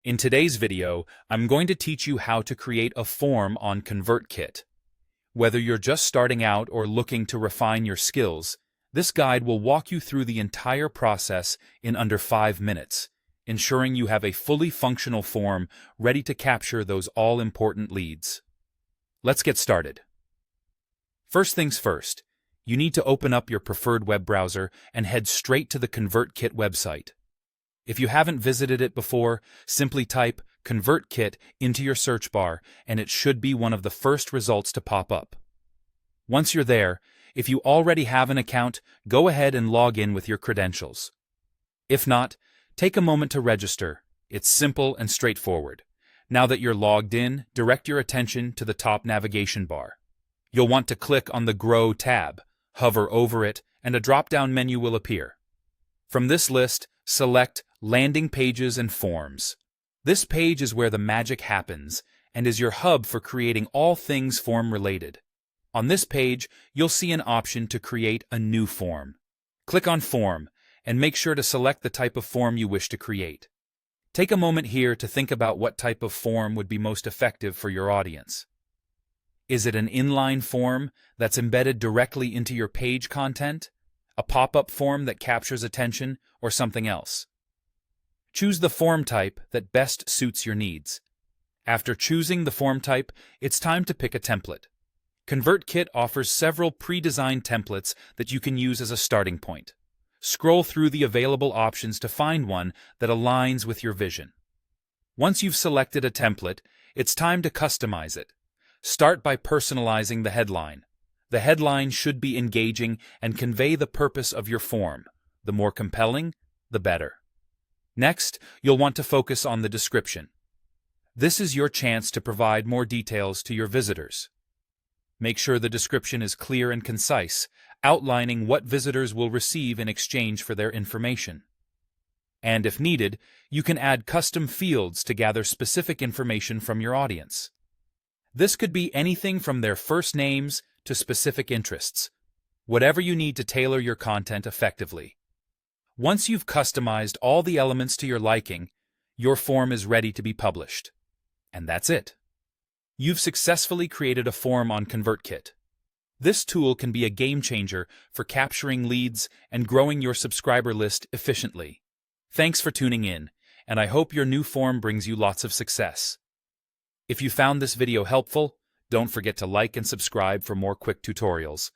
In today's video, I'm going to teach you how to create a form on Convertkit. Whether you're just starting out or looking to refine your skills, this guide will walk you through the entire process in under 5 minutes, ensuring you have a fully functional form ready to capture those all-important leads. Let's get started. First things first, you need to open up your preferred web browser and head straight to the Convertkit website. If you haven't visited it before, simply type Convertkit into your search bar and it should be one of the first results to pop up. Once you're there, if you already have an account, go ahead and log in with your credentials. If not, take a moment to register. It's simple and straightforward. Now that you're logged in, direct your attention to the top navigation bar. You'll want to click on the Grow tab, hover over it, and a drop-down menu will appear. From this list, select Landing Pages and Forms. This page is where the magic happens and is your hub for creating all things form-related. On this page, you'll see an option to create a new form. Click on Form and make sure to select the type of form you wish to create. Take a moment here to think about what type of form would be most effective for your audience. Is it an inline form that's embedded directly into your page content, a pop-up form that captures attention, or something else? Choose the form type that best suits your needs. After choosing the form type, it's time to pick a template. Convertkit offers several pre-designed templates that you can use as a starting point. Scroll through the available options to find one that aligns with your vision. Once you've selected a template, it's time to customize it. Start by personalizing the headline. The headline should be engaging and convey the purpose of your form. The more compelling, the better. Next, you'll want to focus on the description. This is your chance to provide more details to your visitors. Make sure the description is clear and concise, outlining what visitors will receive in exchange for their information. And if needed, you can add custom fields to gather specific information from your audience. This could be anything from their first names to specific interests, whatever you need to tailor your content effectively. Once you've customized all the elements to your liking, your form is ready to be published. And that's it. You've successfully created a form on Convertkit. This tool can be a game changer for capturing leads and growing your subscriber list efficiently. Thanks for tuning in, and I hope your new form brings you lots of success. If you found this video helpful, don't forget to like and subscribe for more quick tutorials.